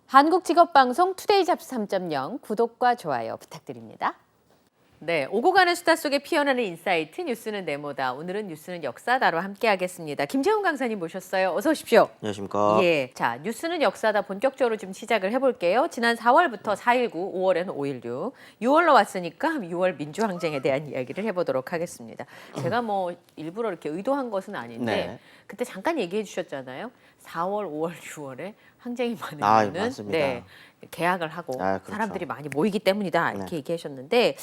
한국직업방송 투데이 잡스 3.0 구독과 좋아요 부탁드립니다. 네, 오고 가는 수다 속에 피어나는 인사이트 뉴스는 네모다. 오늘은 뉴스는 역사다로 함께하겠습니다. 김재훈 강사님 모셨어요. 어서 오십시오. 안녕하십니까. 예, 자 뉴스는 역사다 본격적으로 좀 시작을 해볼게요. 지난 4월부터 4.19, 5월에는 5.16, 6월로 왔으니까 6월 민주항쟁에 대한 이야기를 해보도록 하겠습니다. 제가 뭐 일부러 이렇게 의도한 것은 아닌데 네. 그때 잠깐 얘기해 주셨잖아요. 4월, 5월, 6월에 항쟁이 많은 아, 이유는 맞습니다. 네, 계약을 하고 아, 그렇죠. 사람들이 많이 모이기 때문이다 이렇게 네. 얘기하셨는데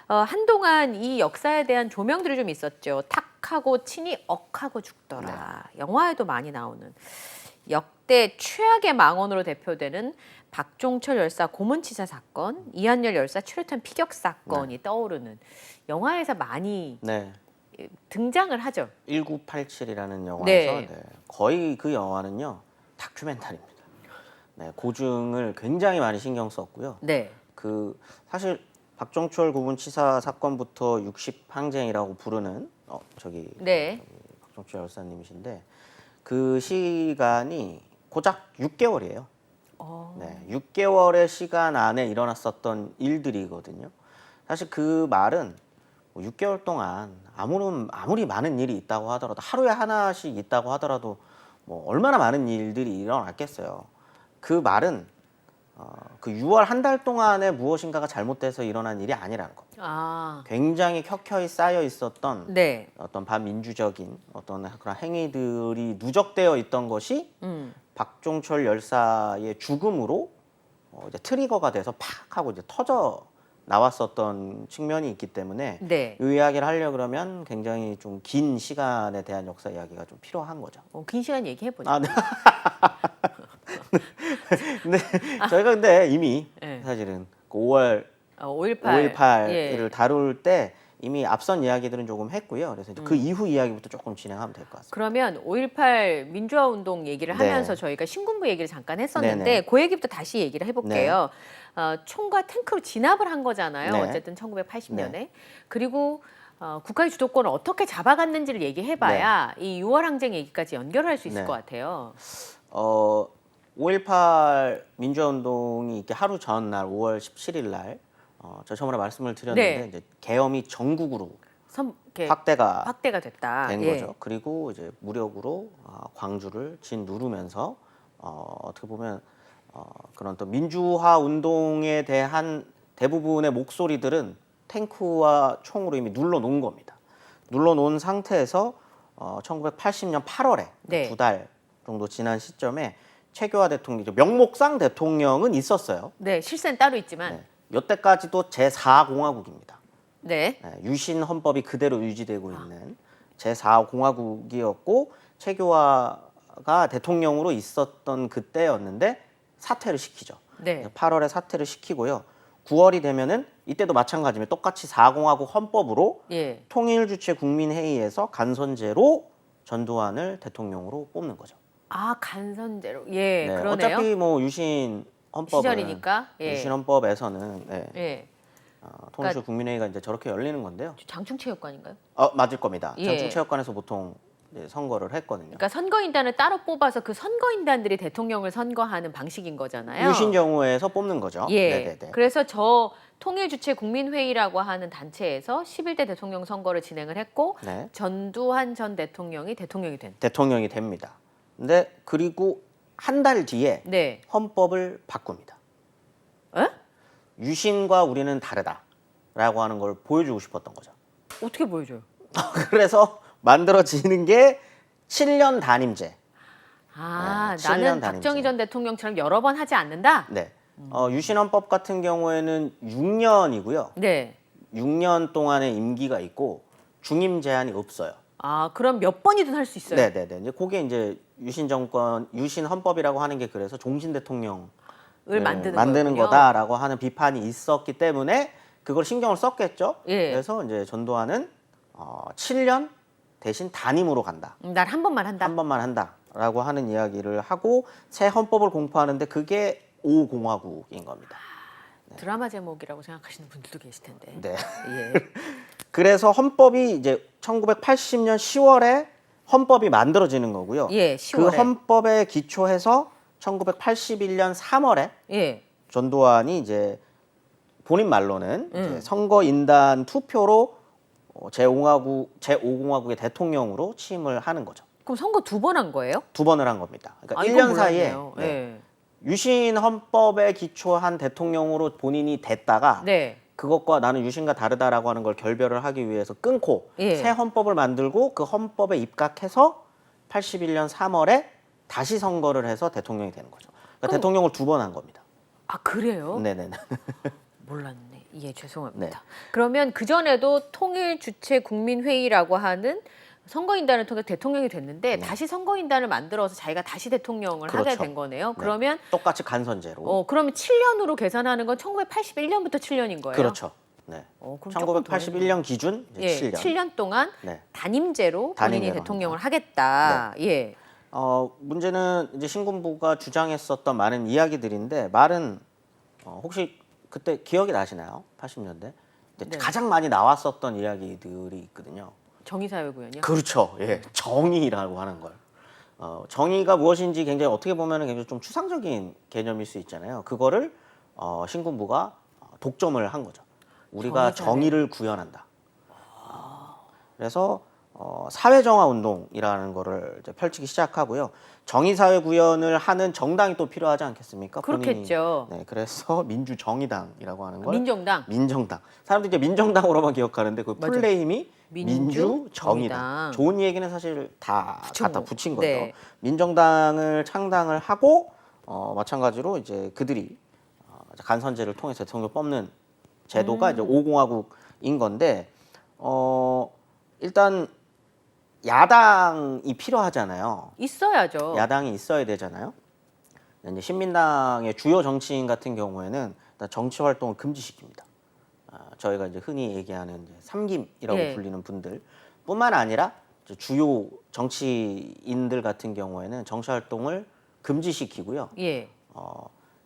한동안 이 역사에 대한 조명들이 좀 있었죠. 탁하고 친이 억하고 죽더라. 영화에도 많이 나오는 역대 최악의 망언으로 대표되는 박종철 열사 고문치사 사건, 이한열 열사 최루탄 피격 사건이 떠오르는 영화에서 많이 네. 등장을 하죠. 1987이라는 영화에서 네. 거의 그 영화는요 다큐멘터리입니다. 네, 고증을 굉장히 많이 신경 썼고요. 네. 그 사실 박종철 고문치사 사건부터 60 항쟁이라고 부르는 네. 박종철 열사님이신데 그 시간이 고작 6개월이에요. 네, 6개월의 시간 안에 일어났었던 일들이거든요. 사실 그 말은 6개월 동안 아무리 많은 일이 있다고 하더라도 하루에 하나씩 있다고 하더라도 뭐 얼마나 많은 일들이 일어났겠어요. 그 말은 그 6월 한 달 동안에 무엇인가가 잘못돼서 일어난 일이 아니라는 겁니다. 아, 굉장히 켜켜이 쌓여 있었던 네. 어떤 반민주적인 어떤 그런 행위들이 누적되어 있던 것이 박종철 열사의 죽음으로 이제 트리거가 돼서 팍 하고 이제 터져 나왔었던 측면이 있기 때문에 네. 이 이야기를 하려 그러면 굉장히 좀 긴 시간에 대한 역사 이야기가 좀 필요한 거죠. 긴 시간 얘기해 보죠. 아, 네. 근데 저희가 근데 이미 네. 사실은 그 5월 5.18. 5.18을 예. 다룰 때 이미 앞선 이야기들은 조금 했고요. 그래서 이제 그 이후 이야기부터 조금 진행하면 될 것 같습니다. 그러면 5.18 민주화 운동 얘기를 네. 하면서 저희가 신군부 얘기를 잠깐 했었는데 네네. 그 얘기부터 다시 얘기를 해볼게요. 총과 탱크로 진압을 한 거잖아요. 네. 어쨌든 1980년에. 그리고 국가의 주도권을 어떻게 잡아갔는지를 얘기해봐야 이 6월 항쟁 얘기까지 연결할 수 있을 네. 것 같아요. 5.18 민주화운동이 이렇게 하루 전날 5월 17일 날 저 저번에 말씀을 드렸는데 네. 이제 계엄이 전국으로 이렇게 확대가 됐다. 된 예. 거죠. 그리고 이제 무력으로 광주를 짓누르면서 어떻게 보면 그런 또 민주화 운동에 대한 대부분의 목소리들은 탱크와 총으로 이미 눌러놓은 겁니다. 눌러놓은 상태에서 1980년 8월에 네. 2달 정도 지난 시점에 최교화 대통령, 명목상 대통령은 있었어요. 네, 실세는 따로 있지만. 네. 이때까지도 제4공화국입니다. 네. 유신 헌법이 그대로 유지되고 있는 제4공화국이었고 최교화가 대통령으로 있었던 그때였는데 사퇴를 시키죠. 네. 8월에 사퇴를 시키고요. 9월이 되면은 이때도 마찬가지입니다. 똑같이 4공화국 헌법으로 예. 통일주체 국민회의에서 간선제로 전두환을 대통령으로 뽑는 거죠. 아, 간선제로. 예, 네, 그러네요. 어차피 뭐 유신 헌법은 시절이니까. 예. 유신 헌법에서는 예. 통일주체 국민회의가 이제 저렇게 열리는 건데요. 장충체육관인가요? 맞을 겁니다. 예. 장충체육관에서 보통 이제 선거를 했거든요. 그러니까 선거인단을 따로 뽑아서 그 선거인단들이 대통령을 선거하는 방식인 거잖아요. 유신 경우에서 뽑는 거죠. 예. 네네네. 그래서 저 통일주체 국민회의라고 하는 단체에서 11대 대통령 선거를 진행을 했고 네. 전두환 전 대통령이 대통령이 된. 대통령이 됩니다. 근데 그리고 한 달 뒤에 네. 헌법을 바꿉니다. 에? 유신과 우리는 다르다라고 하는 걸 보여주고 싶었던 거죠. 어떻게 보여줘요? 그래서 만들어지는 게 7년 단임제. 아, 네, 나는 7년 박정희 단임제. 전 대통령처럼 여러 번 하지 않는다? 네. 유신 헌법 같은 경우에는 6년이고요. 네. 6년 동안의 임기가 있고 중임 제한이 없어요. 아, 그럼 몇 번이든 할 수 있어요? 네네네. 이제 그게 이제 유신 정권, 유신 헌법이라고 하는 게 그래서 종신 대통령을 만드는 거군요. 거다라고 하는 비판이 있었기 때문에 그걸 신경을 썼겠죠. 예. 그래서 이제 전두환은 7년 대신 단임으로 간다. 난 한 번만 한다. 한 번만 한다라고 하는 이야기를 하고 새 헌법을 공포하는데 그게 5공화국인 겁니다. 드라마 제목이라고 생각하시는 분들도 계실 텐데. 네. 예. 그래서 헌법이 이제 1980년 10월에 헌법이 만들어지는 거고요. 예, 그 10월에. 헌법에 기초해서 1981년 3월에 예. 전두환이 이제 본인 말로는 이제 선거인단 투표로 제5공화국의 대통령으로 취임을 하는 거죠. 그럼 선거 2번 한 거예요? 2번을 한 겁니다. 그러니까 아, 이건 1년 사이에 몰랐네요. 네. 예. 유신 헌법에 기초한 대통령으로 본인이 됐다가 네. 그것과 나는 유신과 다르다라고 하는 걸 결별을 하기 위해서 끊고 예. 새 헌법을 만들고 그 헌법에 입각해서 81년 3월에 다시 선거를 해서 대통령이 되는 거죠. 그러니까 그럼- 대통령을 2번 한 겁니다. 아, 그래요? 네네네. 몰랐네. 예, 죄송합니다. 네. 그러면 그 전에도 통일 주체 국민회의라고 하는 선거인단을 통해 대통령이 됐는데 다시 선거인단을 만들어서 자기가 다시 대통령을 하게 그렇죠. 된 거네요. 네. 그러면 똑같이 간선제로. 그러면 7년으로 계산하는 건 1981년부터 7년인 거예요. 그렇죠. 네. 그럼 조금 더 1981년 기준 이제 예, 7년. 7년 동안 네. 단임제로 본인이 단임제로 대통령을 하겠다. 예. 문제는 이제 신군부가 주장했었던 많은 이야기들인데 말은 혹시 그때 기억이 나시나요? 80년대 네. 가장 많이 나왔었던 이야기들이 있거든요. 정의사회구현이요? 그렇죠. 예, 정의라고 하는 걸. 정의가 무엇인지 굉장히 어떻게 보면 굉장히 좀 추상적인 개념일 수 있잖아요. 그거를 신군부가 독점을 한 거죠. 우리가 정의사회. 정의를 구현한다. 그래서 사회정화 운동이라는 거를 이제 펼치기 시작하고요. 정의사회 구현을 하는 정당이 또 필요하지 않겠습니까? 그렇겠죠. 네, 그래서 민주정의당이라고 하는 걸 민정당. 민정당. 사람들이 이제 민정당으로만 기억하는데 그 맞아요. 플레임이 민주정의당. 민주정의당. 좋은 얘기는 사실 다 그쵸, 갖다 뭐. 붙인 거죠. 네. 민정당을 창당을 하고 마찬가지로 이제 그들이 간선제를 통해서 대통령 뽑는 제도가 이제 5공화국인 건데 일단 야당이 필요하잖아요. 있어야죠. 야당이 있어야 되잖아요. 이제 신민당의 주요 정치인 같은 경우에는 일단 정치 활동을 금지시킵니다. 저희가 이제 흔히 얘기하는 이제 삼김이라고 예. 불리는 분들뿐만 아니라 이제 주요 정치인들 같은 경우에는 정치 활동을 금지시키고요. 예.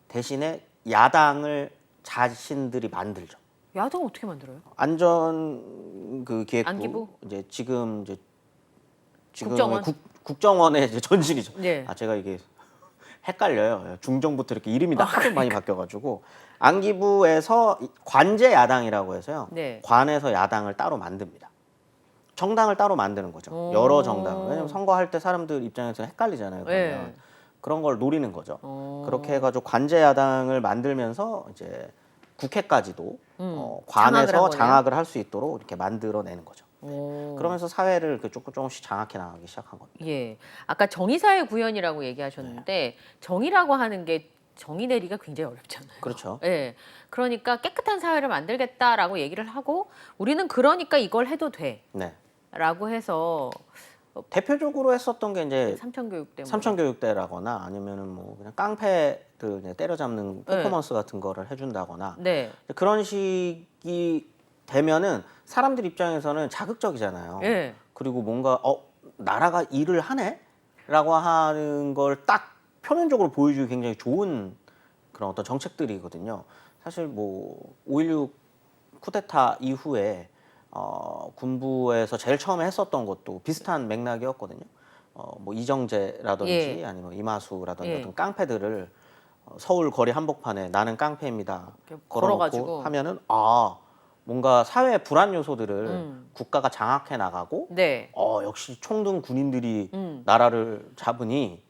대신에 야당을 자신들이 만들죠. 야당 어떻게 만들어요? 안전 그 기획부 안기부? 이제 지금 국정원? 국정원의 이제 전신이죠. 네. 제가 이게 헷갈려요. 중정부터 이렇게 이름이 하도 많이 바뀌어가지고 안기부에서 관제 야당이라고 해서요. 네. 관에서 야당을 따로 만듭니다. 정당을 따로 만드는 거죠. 여러 정당을. 왜냐면 선거할 때 사람들 입장에서 헷갈리잖아요. 그러면 네. 그런 걸 노리는 거죠. 그렇게 해가지고 관제 야당을 만들면서 이제 국회까지도 장악을 관에서 한 거네요. 장악을 할 수 있도록 이렇게 만들어내는 거죠. 오. 그러면서 사회를 이렇게 조금씩 장악해 나가기 시작한 겁니다. 예. 아까 정의사회 구현이라고 얘기하셨는데 정의라고 하는 게 정의 내리가 굉장히 어렵잖아요. 그렇죠. 예. 그러니까 깨끗한 사회를 만들겠다라고 얘기를 하고 우리는 그러니까 이걸 해도 네. 돼라고 해서 대표적으로 했었던 게 이제 삼천교육 때문에 삼천교육대라거나 아니면은 뭐 그냥 깡패들 이제 때려잡는 퍼포먼스 같은 거를 해준다거나 네. 그런 식이 되면은 사람들 입장에서는 자극적이잖아요. 예. 그리고 뭔가 나라가 일을 하네라고 하는 걸 딱 표면적으로 보여주기 굉장히 좋은 그런 어떤 정책들이거든요. 사실 뭐 5.16 쿠데타 이후에 군부에서 제일 처음에 했었던 것도 비슷한 맥락이었거든요. 뭐 이정재라든지 예. 아니면 이마수라든지 예. 어떤 깡패들을 서울 거리 한복판에 나는 깡패입니다. 이렇게 걸어놓고 걸어가지고. 하면은 뭔가 사회 불안 요소들을 국가가 장악해 나가고 네. 역시 총등 군인들이 음. 나라를 잡으니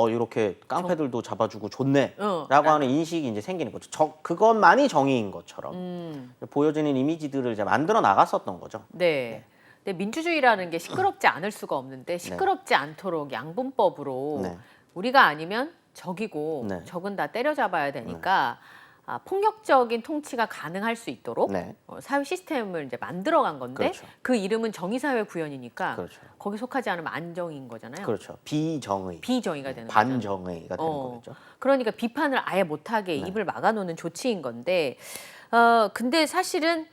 이렇게 깡패들도 잡아주고 좋네라고 하는 인식이 이제 생기는 거죠. 그것만이 정의인 것처럼 보여지는 이미지들을 이제 만들어 나갔었던 거죠. 네. 근데 민주주의라는 게 시끄럽지 않을 수가 없는데 시끄럽지 않도록 양분법으로 네. 우리가 아니면 적이고 네. 적은 다 때려잡아야 되니까 폭력적인 통치가 가능할 수 있도록 네. 사회 시스템을 이제 만들어간 건데 그렇죠. 그 이름은 정의사회 구현이니까 그렇죠. 거기 속하지 않으면 안정인 거잖아요. 그렇죠. 비정의, 비정의가 되는 거죠. 반정의가 되는 거죠. 그러니까 비판을 아예 못하게 네. 입을 막아놓는 조치인 건데 근데 사실은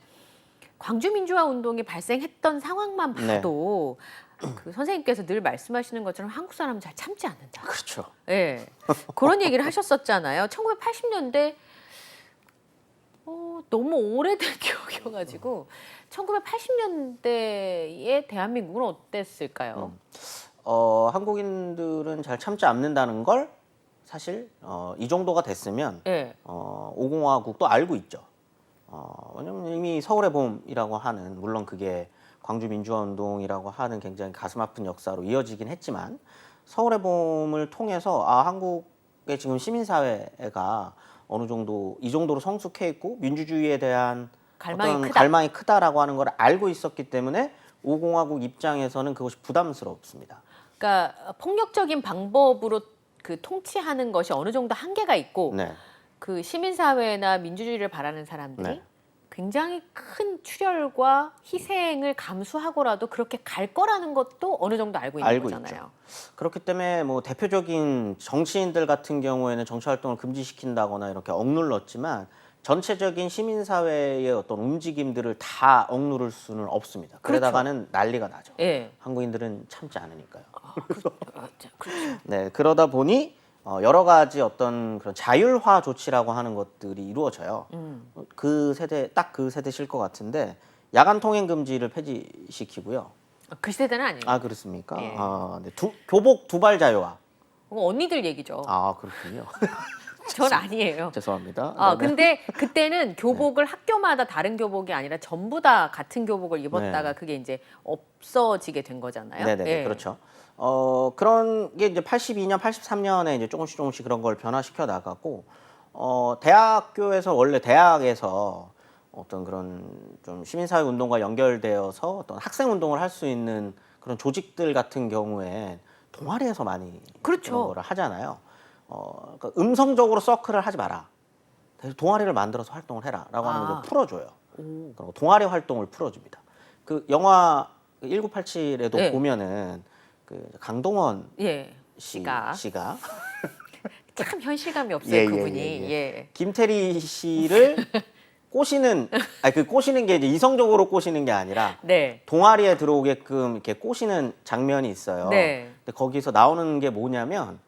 광주민주화운동이 발생했던 상황만 네. 봐도 그 선생님께서 늘 말씀하시는 것처럼 한국 사람은 잘 참지 않는다. 그렇죠. 예, 그런 얘기를 하셨었잖아요. 1980년대 너무 오래된 기억이어가지고 1980년대의 대한민국은 어땠을까요? 한국인들은 잘 참지 않는다는 걸 사실 이 정도가 됐으면 예. 5공화국도 알고 있죠. 왜냐면 이미 서울의 봄이라고 하는, 물론 그게 광주 민주화 운동이라고 하는 굉장히 가슴 아픈 역사로 이어지긴 했지만, 서울의 봄을 통해서 한국의 지금 시민사회가 어느 정도 이 정도로 성숙해 있고 민주주의에 대한 갈망이 어떤 크다. 갈망이 크다라고 하는 걸 알고 있었기 때문에 5공화국 입장에서는 그것이 부담스럽습니다. 그러니까 폭력적인 방법으로 그 통치하는 것이 어느 정도 한계가 있고 네. 그 시민사회나 민주주의를 바라는 사람들이 네. 굉장히 큰 출혈과 희생을 감수하고라도 그렇게 갈 거라는 것도 어느 정도 알고 있는 알고 거잖아요. 그렇기 때문에 뭐 대표적인 정치인들 같은 경우에는 정치 활동을 금지시킨다거나 이렇게 억눌렀지만, 전체적인 시민사회의 어떤 움직임들을 다 억누를 수는 없습니다. 그러다가는 난리가 나죠. 예. 한국인들은 참지 않으니까요. 그렇죠. 네, 그러다 보니 여러 가지 어떤 그런 자율화 조치라고 하는 것들이 이루어져요. 그 세대, 딱 그 세대실 것 같은데, 야간 통행 금지를 폐지시키고요. 그 세대는 아니에요. 아, 그렇습니까? 예. 네. 교복 두발 자유화. 그거 언니들 얘기죠. 아, 그렇군요. 전 아니에요. 죄송합니다. 아, 네네. 근데 그때는 교복을 학교마다 다른 교복이 아니라 전부 다 같은 교복을 입었다가 네. 그게 이제 없어지게 된 거잖아요. 네네, 예. 그렇죠. 그런 게 이제 82년, 83년에 이제 조금씩 그런 걸 변화시켜 나가고, 대학교에서, 원래 대학에서 어떤 그런 좀 시민사회 운동과 연결되어서 어떤 학생 운동을 할 수 있는 그런 조직들 같은 경우에 동아리에서 많이 그렇죠. 그런 거를 하잖아요. 그러니까 음성적으로 서클을 하지 마라. 대신 동아리를 만들어서 활동을 해라라고 하는 걸 풀어줘요. 그리고 동아리 활동을 풀어줍니다. 그 영화 1987에도 네. 보면은 그 강동원 예. 씨가 참 현실감이 없어요, 예, 그분이. 예. 예. 김태리 씨를 꼬시는, 아니 그 꼬시는 게 이제 이성적으로 꼬시는 게 아니라 네. 동아리에 들어오게끔 이렇게 꼬시는 장면이 있어요. 네. 근데 거기서 나오는 게 뭐냐면,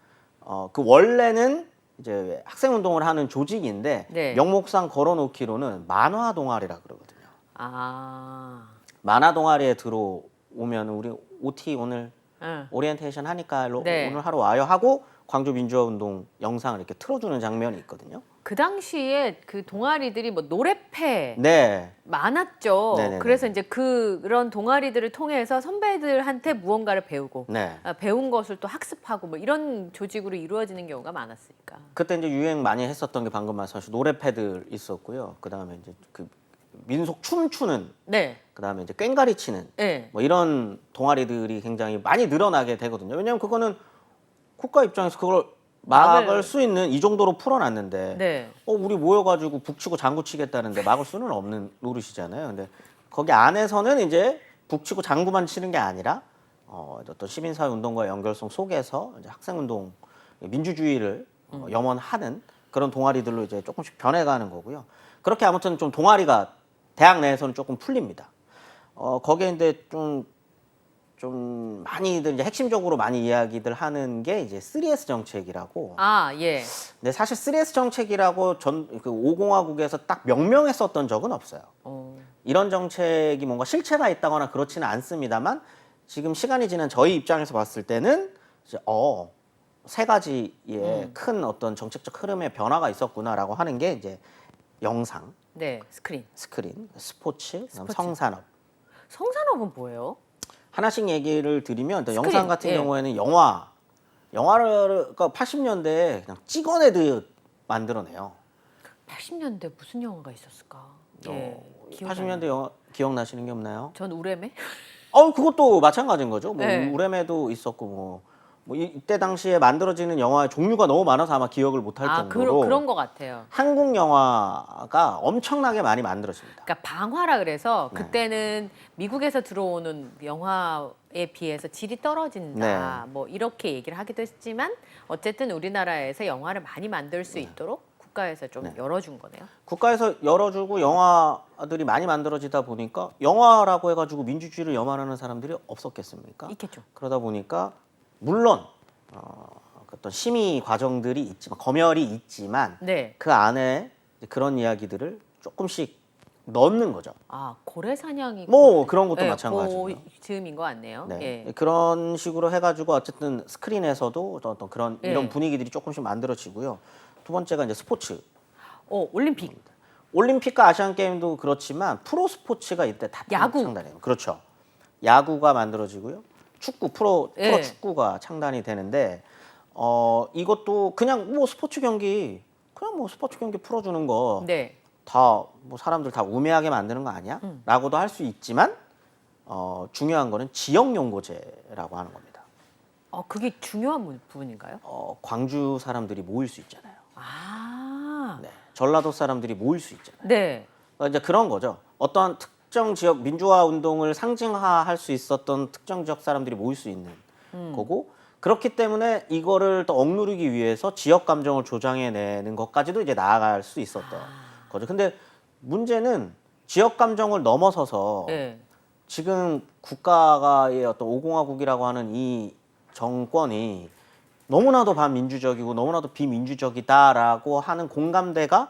그 원래는 이제 학생 운동을 하는 조직인데, 네. 명목상 걸어놓기로는 만화 동아리라 그러거든요. 아. 만화 동아리에 들어오면 우리 OT 오늘 응. 오리엔테이션 하니까 네. 오늘 하러 와요 하고 광주 민주화 운동 영상을 이렇게 틀어주는 장면이 있거든요. 그 당시에 그 동아리들이 뭐 노래패 네. 많았죠. 네네네. 그래서 이제 그런 동아리들을 통해서 선배들한테 무언가를 배우고 네. 배운 것을 또 학습하고 뭐 이런 조직으로 이루어지는 경우가 많았으니까. 그때 이제 유행 많이 했었던 게 방금 말씀하신 노래패들 있었고요. 그 다음에 이제 그 민속 춤 추는, 네. 그 다음에 이제 꽹가리 치는, 네. 뭐 이런 동아리들이 굉장히 많이 늘어나게 되거든요. 왜냐하면 그거는 국가 입장에서 그걸 막을 수 있는, 이 정도로 풀어놨는데, 네. 우리 모여가지고 북치고 장구 치겠다는데 막을 수는 없는 노릇이잖아요. 근데 거기 안에서는 이제 북치고 장구만 치는 게 아니라 어떤 시민사회 운동과의 연결성 속에서 이제 학생 운동, 민주주의를 염원하는 그런 동아리들로 이제 조금씩 변해가는 거고요. 그렇게 아무튼 좀 동아리가 대학 내에서는 조금 풀립니다. 거기에 이제 좀 많이들 이제 핵심적으로 많이 이야기들 하는 게 이제 3S 정책이라고. 아, 예. 근데 사실 3S 정책이라고 그 5공화국에서 딱 명명했었던 적은 없어요. 이런 정책이 뭔가 실체가 있다거나 그렇지는 않습니다만, 지금 시간이 지난 저희 입장에서 봤을 때는 이제 세 가지의 큰 어떤 정책적 흐름의 변화가 있었구나라고 하는 게 이제 영상, 네. 스크린. 스포츠, 그다음 스포츠. 성산업. 성산업은 뭐예요? 하나씩 얘기를 드리면, 스크린, 영상 같은 예. 경우에는 영화를 그러니까 80년대에 그냥 찍어내듯 만들어내요. 80년대 무슨 영화가 있었을까? 예. 기억이 안 80년대 영화 기억나시는 게 없나요? 전 우레메? 그것도 마찬가지인 거죠. 뭐 네. 우레메도 있었고, 뭐 이때 당시에 만들어지는 영화의 종류가 너무 많아서 아마 기억을 못할 정도로 그런 것 같아요. 한국 영화가 엄청나게 많이 만들어집니다. 그러니까 방화라 그래서 네. 그때는 미국에서 들어오는 영화에 비해서 질이 떨어진다. 네. 뭐 이렇게 얘기를 하기도 했지만 어쨌든 우리나라에서 영화를 많이 만들 수 있도록 국가에서 좀 열어준 거네요. 국가에서 열어주고 영화들이 많이 만들어지다 보니까, 영화라고 해가지고 민주주의를 염원하는 사람들이 없었겠습니까? 있겠죠. 그러다 보니까 물론 어떤 심의 과정들이 있지만, 검열이 있지만, 네. 그 안에 그런 이야기들을 조금씩 넣는 거죠. 아, 고래 사냥이 뭐 그런 것도 예, 마찬가지고요. 그 즈음인 것 같네요. 네. 예. 그런 식으로 해가지고 어쨌든 스크린에서도 어떤 그런 예. 이런 분위기들이 조금씩 만들어지고요. 두 번째가 이제 스포츠. 올림픽. 올림픽과 아시안 게임도 그렇지만 프로 스포츠가 이때 다 야구. 창단해요. 그렇죠. 야구가 만들어지고요. 축구 프로 예. 축구가 창단이 되는데 이것도 그냥 뭐 스포츠 경기 풀어주는 거 네. 다 뭐 사람들 다 우매하게 만드는 거 아니야? 라고도 할 수 있지만 중요한 거는 지역 연고제라고 하는 겁니다. 그게 중요한 부분인가요? 광주 사람들이 모일 수 있잖아요. 아. 네. 전라도 사람들이 모일 수 있잖아요. 네. 그러니까 이제 그런 거죠. 어떠한 특정 지역 민주화 운동을 상징화할 수 있었던 특정 지역 사람들이 모일 수 있는 거고, 그렇기 때문에 이거를 또 억누르기 위해서 지역 감정을 조장해내는 것까지도 이제 나아갈 수 있었던 거죠. 근데 문제는 지역 감정을 넘어서서 네. 지금 국가의 어떤 5공화국이라고 하는 이 정권이 너무나도 반민주적이고 너무나도 비민주적이다라고 하는 공감대가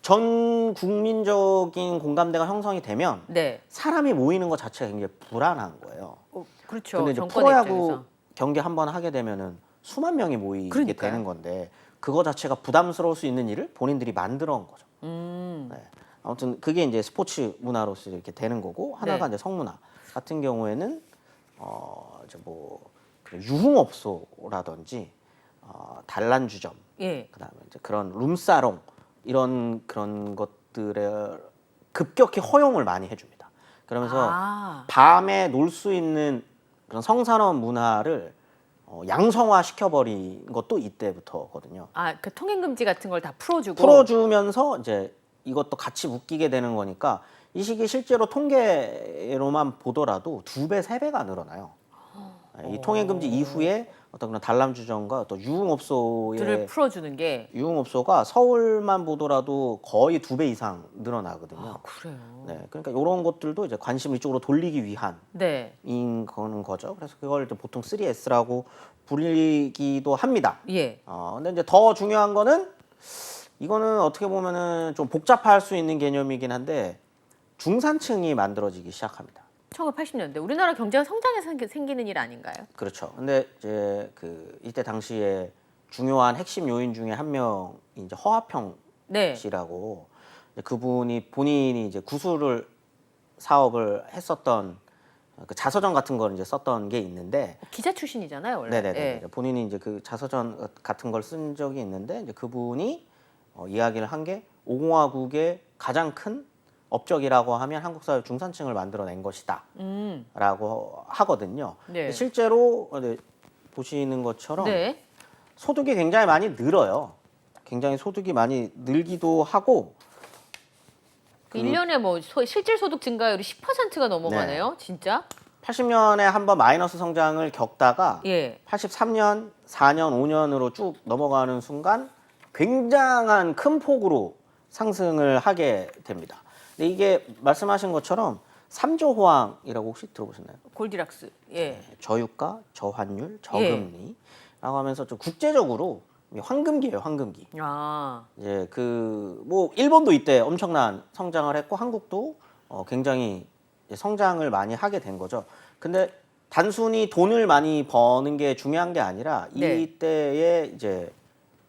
전 국민적인 공감대가 형성이 되면 네. 사람이 모이는 것 자체가 굉장히 불안한 거예요. 그렇죠. 근데 이제 정권 프로야구 입장에서. 경기 한 번 하게 되면은 수만 명이 모이게 그러니까요. 되는 건데 그거 자체가 부담스러울 수 있는 일을 본인들이 만들어 온 거죠. 네. 아무튼 그게 이제 스포츠 문화로서 이렇게 되는 거고, 하나가 네. 이제 성문화 같은 경우에는 이제 뭐 유흥업소라든지 단란주점, 예. 그다음에 이제 그런 룸사롱 이런 그런 것들에 급격히 허용을 많이 해줍니다. 그러면서 밤에 놀 수 있는 그런 성산업 문화를 양성화 시켜버린 것도 이때부터거든요. 그 통행 금지 같은 걸 다 풀어주고. 풀어주면서 이제 이것도 같이 묶이게 되는 거니까 이 시기 실제로 통계로만 보더라도 2배, 3배가 늘어나요. 이 통행 금지 이후에 어떤 그런 단람주점과 또 유흥업소의 들을 풀어주는 게. 유흥업소가 서울만 보더라도 거의 2배 이상 늘어나거든요. 그래요. 네, 그러니까 이런 것들도 이제 관심을 이쪽으로 돌리기 위한 네. 인 거는 거죠. 그래서 그걸 이제 보통 3S라고 불리기도 합니다. 예. 근데 이제 더 중요한 거는 이거는 어떻게 보면은 좀 복잡할 수 있는 개념이긴 한데 중산층이 만들어지기 시작합니다. 1980년대 우리나라 경제가 성장해서 생기는 일 아닌가요? 그렇죠. 근데 이제 이때 당시에 중요한 핵심 요인 중에 한 명이 이제 허화평 네. 씨라고, 그분이 본인이 이제 구슬을 사업을 했었던 그 자서전 같은 걸 이제 썼던 게 있는데, 기자 출신이잖아요, 원래. 네네네. 예. 본인이 이제 그 자서전 같은 걸 쓴 적이 있는데, 이제 그분이 이야기를 한 게 5공화국의 가장 큰 업적이라고 하면 한국 사회 중산층을 만들어낸 것이다라고 하거든요. 네. 실제로 보시는 것처럼 네. 소득이 굉장히 많이 늘어요. 굉장히 소득이 많이 늘기도 하고, 1년에 뭐 실질 소득 증가율이 10%가 넘어가네요. 진짜? 80년에 한번 마이너스 성장을 겪다가 예. 83년, 4년, 5년으로 쭉 넘어가는 순간 굉장한 큰 폭으로 상승을 하게 됩니다. 근데 이게 말씀하신 것처럼 3조 호황이라고 혹시 들어보셨나요? 골디락스. 예. 저유가, 저환율, 저금리라고 하면서 좀 국제적으로 황금기예요, 황금기. 이제 뭐 일본도 이때 엄청난 성장을 했고 한국도 굉장히 성장을 많이 하게 된 거죠. 근데 단순히 돈을 많이 버는 게 중요한 게 아니라 네. 이때에 이제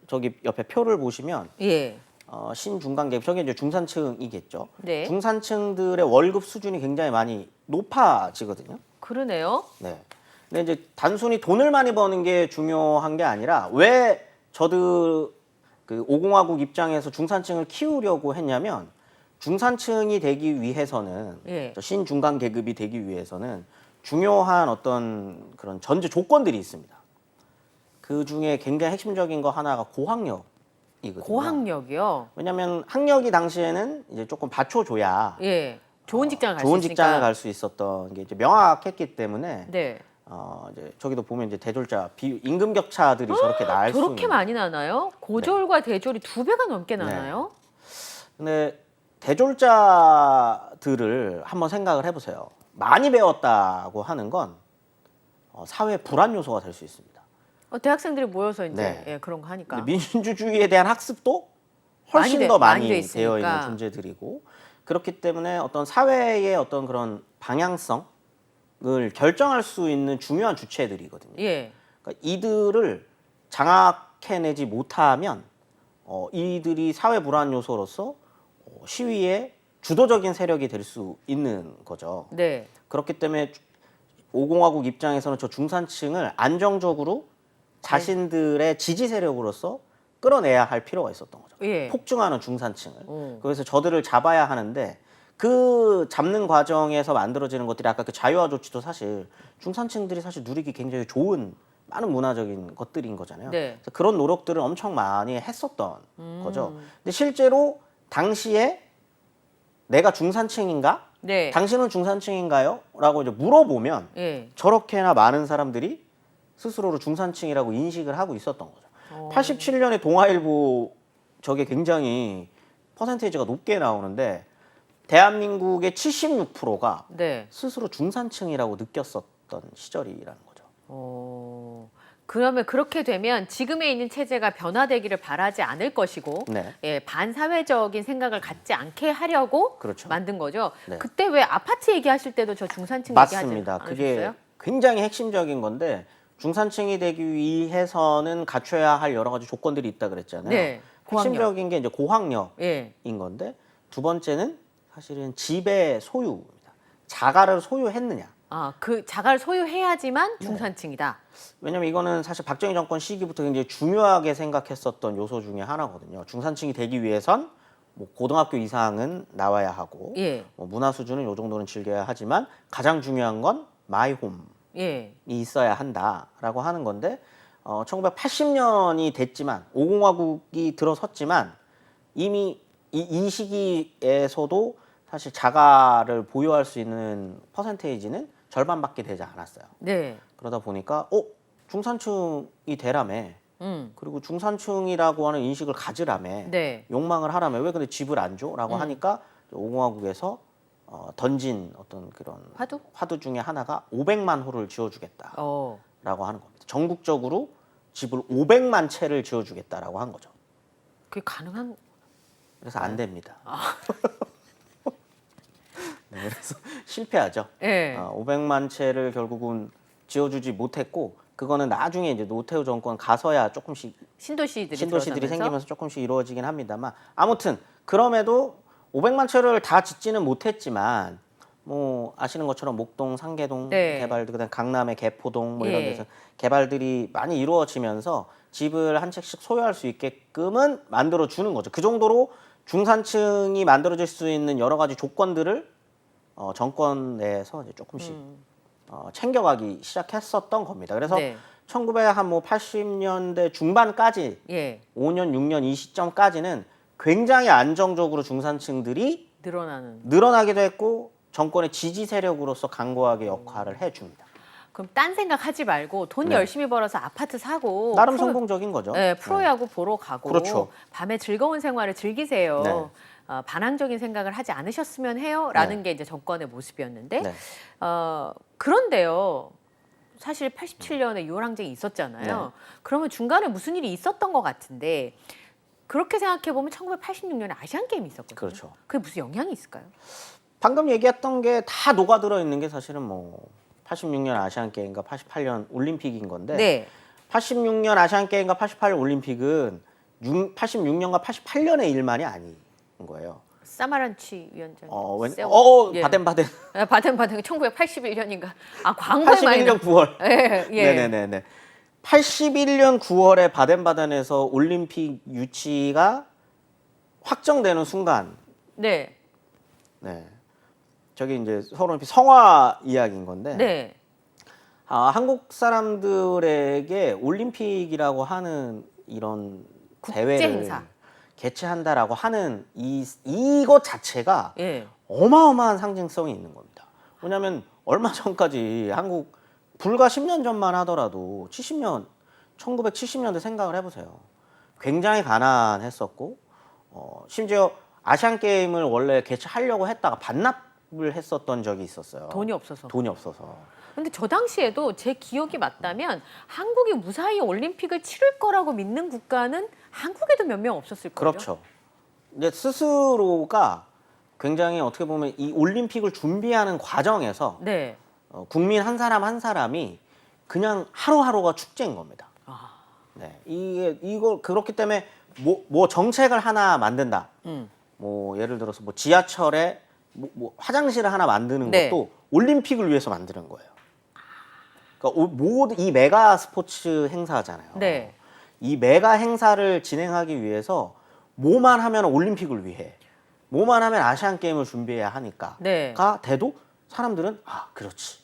저기 옆에 표를 보시면 예. 신중간 계급, 저게 이제 중산층이겠죠. 네. 중산층들의 월급 수준이 굉장히 많이 높아지거든요. 그러네요. 네. 근데 이제 단순히 돈을 많이 버는 게 중요한 게 아니라 왜 저들 그 5공화국 입장에서 중산층을 키우려고 했냐면, 중산층이 되기 위해서는 예. 신중간 계급이 되기 위해서는 중요한 어떤 그런 전제 조건들이 있습니다. 그 중에 굉장히 핵심적인 거 하나가 고학력이거든요. 고학력이요? 왜냐하면 학력이 당시에는 이제 조금 받쳐줘야 예. 좋은 직장을 갈 수 좋은 있으니까. 직장을 갈 수 있었던 게 이제 명확했기 때문에 네. 이제 저기도 보면 이제 대졸자 임금 격차들이 저렇게 날 수 있는. 저렇게 많이 나나요? 고졸과 대졸이 2배가 넘게 나나요? 근데 대졸자들을 한번 생각을 해보세요. 많이 배웠다고 하는 건 사회 불안 요소가 될 수 있습니다. 대학생들이 모여서 이제 네. 예, 그런 거 하니까. 민주주의에 대한 학습도 훨씬 많이 더 많이 많이 돼 되어 있는 있으니까. 존재들이고, 그렇기 때문에 어떤 사회의 어떤 그런 방향성을 결정할 수 있는 중요한 주체들이거든요. 예. 그러니까 이들을 장악해내지 못하면 이들이 사회 불안 요소로서 시위의 주도적인 세력이 될 수 있는 거죠. 네. 그렇기 때문에 5공화국 입장에서는 저 중산층을 안정적으로 자신들의 지지 세력으로서 끌어내야 할 필요가 있었던 거죠. 예. 폭증하는 중산층을. 그래서 저들을 잡아야 하는데 그 잡는 과정에서 만들어지는 것들이 아까 그 자유화 조치도 사실 중산층들이 사실 누리기 굉장히 좋은 많은 문화적인 것들인 거잖아요. 네. 그래서 그런 노력들을 엄청 많이 했었던 거죠. 근데 실제로 당시에 내가 중산층인가? 네. 당신은 중산층인가요? 라고 이제 물어보면 예. 저렇게나 많은 사람들이 스스로를 중산층이라고 인식을 하고 있었던 거죠. 87년에 동아일보 저게 굉장히 퍼센테이지가 높게 나오는데 대한민국의 76%가 네. 스스로 중산층이라고 느꼈었던 시절이라는 거죠. 그러면 그렇게 되면 지금에 있는 체제가 변화되기를 바라지 않을 것이고 네. 예, 반사회적인 생각을 갖지 않게 하려고 그렇죠. 만든 거죠. 네. 그때 왜 아파트 얘기하실 때도 저 중산층 얘기하지 맞습니다. 그게 않으셨어요? 굉장히 핵심적인 건데 중산층이 되기 위해서는 갖춰야 할 여러 가지 조건들이 있다 그랬잖아요. 네. 고학력. 핵심적인 게 이제 고학력인 예. 건데 두 번째는 사실은 집의 소유입니다. 자가를 소유했느냐. 그 자가를 소유해야지만 중산층이다. 왜냐면 이거는 사실 박정희 정권 시기부터 굉장히 중요하게 생각했었던 요소 중에 하나거든요. 중산층이 되기 위해선 뭐 고등학교 이상은 나와야 하고 예. 뭐 문화 수준은 요 정도는 즐겨야 하지만 가장 중요한 건 마이홈이 예. 있어야 한다라고 하는 건데 1980년이 됐지만 5공화국이 들어섰지만 이미 이 시기에서도 사실 자가를 보유할 수 있는 퍼센테이지는 절반밖에 되지 않았어요. 네. 그러다 보니까 중산층이 되라며 그리고 중산층이라고 하는 인식을 가지라며 네. 욕망을 하라며 왜 근데 집을 안 줘? 라고 하니까 5공화국에서 던진 어떤 그런 화두 중에 하나가 500만 호를 지어주겠다라고 하는 겁니다. 전국적으로 집을 500만 채를 지어주겠다라고 한 거죠. 그게 가능한? 그래서 안 됩니다. 네, 그래서 실패하죠. 예. 500만 채를 결국은 지어주지 못했고 그거는 나중에 이제 노태우 정권 가서야 조금씩 신도시들이 생기면서 조금씩 이루어지긴 합니다만 아무튼 그럼에도 500만 채를 다 짓지는 못했지만 뭐 아시는 것처럼 목동, 상계동 네. 개발들 그다음 강남의 개포동 뭐 이런 예. 데서 개발들이 많이 이루어지면서 집을 한 채씩 소유할 수 있게끔은 만들어 주는 거죠. 그 정도로 중산층이 만들어질 수 있는 여러 가지 조건들을 정권 내에서 이제 조금씩 챙겨가기 시작했었던 겁니다. 그래서 네. 1980년대 중반까지 예. 5년, 6년 이 시점까지는 굉장히 안정적으로 중산층들이 늘어나기도 했고 정권의 지지 세력으로서 강고하게 역할을 해줍니다. 그럼 딴 생각 하지 말고 돈 열심히 벌어서 아파트 사고 나름 성공적인 거죠. 네, 프로야구 보러 가고 그렇죠. 밤에 즐거운 생활을 즐기세요. 네. 반항적인 생각을 하지 않으셨으면 해요라는 네. 게 이제 정권의 모습이었는데 네. 그런데요. 사실 87년에 유월항쟁이 있었잖아요. 네. 그러면 중간에 무슨 일이 있었던 것 같은데 그렇게 생각해 보면 1986년에 아시안 게임이 있었거든요. 그렇죠. 그게 무슨 영향이 있을까요? 방금 얘기했던 게 다 녹아들어 있는 게 사실은 뭐 86년 아시안 게임과 88년 올림픽인 건데 네. 86년 아시안 게임과 88년 올림픽은 86년과 88년의 일만이 아닌 거예요. 사마란치 위원장. 예. 바덴바덴. 바덴바덴 1981년인가. 광고에 많이 81년 9월. 예. 네네네. 81년 9월에 바덴바덴에서 올림픽 유치가 확정되는 순간. 네. 네. 저게 이제 서울올림픽 성화 이야기인 건데. 네. 한국 사람들에게 올림픽이라고 하는 이런 대회를 행사. 개최한다라고 하는 이것 자체가 예. 어마어마한 상징성이 있는 겁니다. 왜냐하면 얼마 전까지 한국 불과 10년 전만 하더라도 1970년대 생각을 해보세요. 굉장히 가난했었고 심지어 아시안 게임을 원래 개최하려고 했다가 반납을 했었던 적이 있었어요. 돈이 없어서. 근데 저 당시에도 제 기억이 맞다면 한국이 무사히 올림픽을 치를 거라고 믿는 국가는 한국에도 몇 명 없었을 거예요. 그렇죠. 이제 스스로가 굉장히 어떻게 보면 이 올림픽을 준비하는 과정에서 네. 국민 한 사람 한 사람이 그냥 하루하루가 축제인 겁니다. 네, 이걸 그렇기 때문에 뭐 정책을 하나 만든다. 뭐 예를 들어서 뭐 지하철에 뭐 화장실을 하나 만드는 네. 것도 올림픽을 위해서 만드는 거예요. 그러니까 모든 이 메가 스포츠 행사잖아요. 네. 이 메가 행사를 진행하기 위해서 뭐만 하면 올림픽을 위해, 뭐만 하면 아시안 게임을 준비해야 하니까가 네. 돼도 사람들은 그렇지.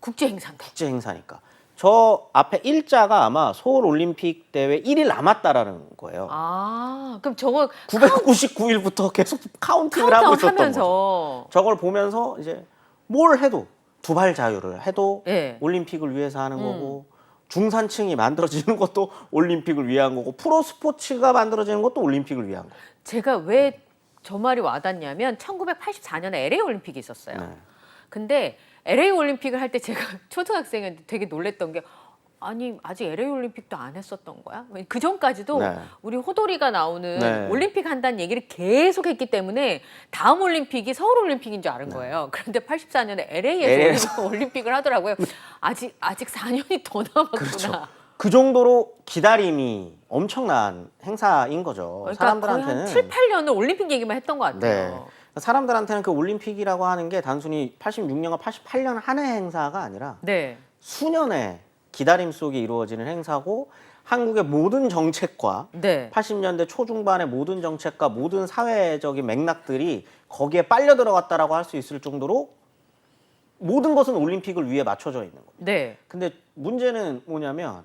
국제 행사인데. 국제 행사니까. 저 앞에 일자가 아마 서울 올림픽 대회 1일 남았다라는 거예요. 그럼 저거 999일부터 계속 카운팅을 하고 있었던 거죠. 하면서 저걸 보면서 이제 뭘 해도 두발 자유를 해도 네. 올림픽을 위해서 하는 거고, 중산층이 만들어지는 것도 올림픽을 위한 거고, 프로 스포츠가 만들어지는 것도 올림픽을 위한 거고. 제가 왜 저 말이 와닿냐면 1984년에 LA 올림픽이 있었어요. 네. 근데 LA 올림픽을 할 때 제가 초등학생인데 되게 놀랬던 게 아니 아직 LA 올림픽도 안 했었던 거야? 그 전까지도 네. 우리 호돌이가 나오는 네. 올림픽 한다는 얘기를 계속 했기 때문에 다음 올림픽이 서울 올림픽인 줄 알은 거예요. 그런데 84년에 LA에서 올림픽을 하더라고요. 아직 4년이 더 남았구나. 그렇죠. 그 정도로 기다림이 엄청난 행사인 거죠. 그러니까 사람들한테는. 거의 한 7, 8년을 올림픽 얘기만 했던 것 같아요. 네. 사람들한테는 그 올림픽이라고 하는 게 단순히 86년과 88년 한 해 행사가 아니라 네. 수년의 기다림 속에 이루어지는 행사고, 한국의 모든 정책과 네. 80년대 초중반의 모든 정책과 모든 사회적인 맥락들이 거기에 빨려 들어갔다라고 할 수 있을 정도로 모든 것은 올림픽을 위해 맞춰져 있는 겁니다. 네. 근데 문제는 뭐냐면,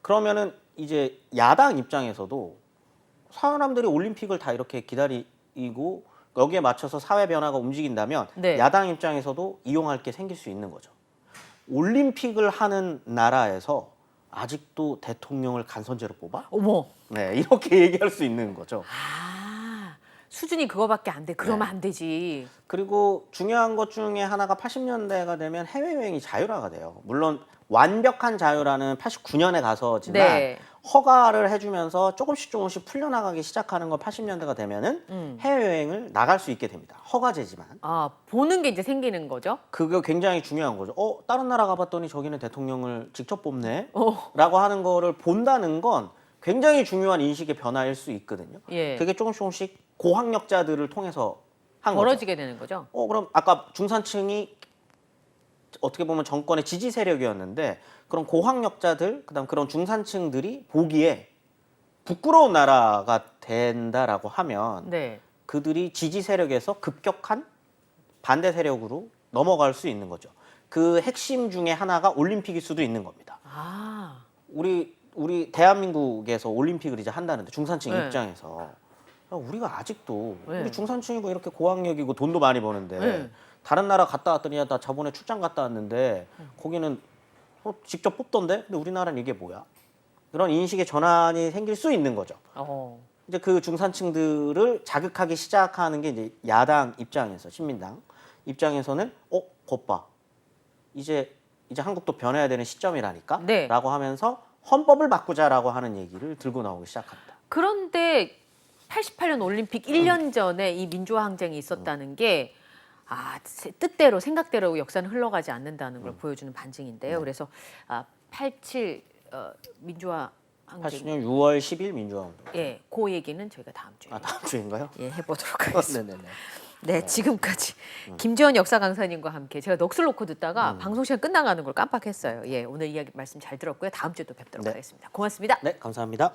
그러면은 이제 야당 입장에서도 사람들이 올림픽을 다 이렇게 기다리고 여기에 맞춰서 사회 변화가 움직인다면 네. 야당 입장에서도 이용할 게 생길 수 있는 거죠. 올림픽을 하는 나라에서 아직도 대통령을 간선제로 뽑아? 어머. 네, 이렇게 얘기할 수 있는 거죠. 수준이 그거밖에 안 돼. 그러면 네. 안 되지. 그리고 중요한 것 중에 하나가 80년대가 되면 해외여행이 자유화가 돼요. 물론 완벽한 자유라는 89년에 가서지만 네. 허가를 해주면서 조금씩 풀려나가기 시작하는 건 80년대가 되면은 해외여행을 나갈 수 있게 됩니다. 허가제지만. 보는 게 이제 생기는 거죠. 그게 굉장히 중요한 거죠. 다른 나라 가봤더니 저기는 대통령을 직접 뽑네? 어. 라고 하는 거를 본다는 건 굉장히 중요한 인식의 변화일 수 있거든요. 예. 그게 조금씩 고학력자들을 통해서 한 거죠. 벌어지게 되는 거죠. 그럼 아까 중산층이 어떻게 보면 정권의 지지 세력이었는데, 그런 고학력자들, 그다음 그런 중산층들이 보기에 부끄러운 나라가 된다라고 하면 네. 그들이 지지 세력에서 급격한 반대 세력으로 넘어갈 수 있는 거죠. 그 핵심 중에 하나가 올림픽일 수도 있는 겁니다. 우리 대한민국에서 올림픽을 이제 한다는데 중산층 네. 입장에서 우리가 아직도 네. 우리 중산층이고 이렇게 고학력이고 돈도 많이 버는데 네. 다른 나라 갔다 왔더니 나 저번에 출장 갔다 왔는데 거기는 직접 뽑던데 근데 우리나라는 이게 뭐야? 그런 인식의 전환이 생길 수 있는 거죠. 이제 그 중산층들을 자극하기 시작하는 게 이제 야당 입장에서, 신민당 입장에서는 것 봐. 이제 한국도 변해야 되는 시점이라니까? 네. 라고 하면서 헌법을 바꾸자라고 하는 얘기를 들고 나오기 시작합니다. 그런데 88년 올림픽 1년 전에 이 민주화 항쟁이 있었다는 게 뜻대로 생각대로 역사는 흘러가지 않는다는 걸 보여주는 반증인데요. 그래서 87 민주화 항쟁 80년 6월 10일 민주화 운동. 예, 그 얘기는 저희가 다음 주에 다음 주인가요? 해보도록 하겠습니다. 네네네. 네, 지금까지 김지원 역사 강사님과 함께 제가 넋을 놓고 듣다가 방송 시간 끝나가는 걸 깜빡했어요. 예, 오늘 이야기 말씀 잘 들었고요. 다음 주에 또 뵙도록 네. 하겠습니다. 고맙습니다. 네, 감사합니다.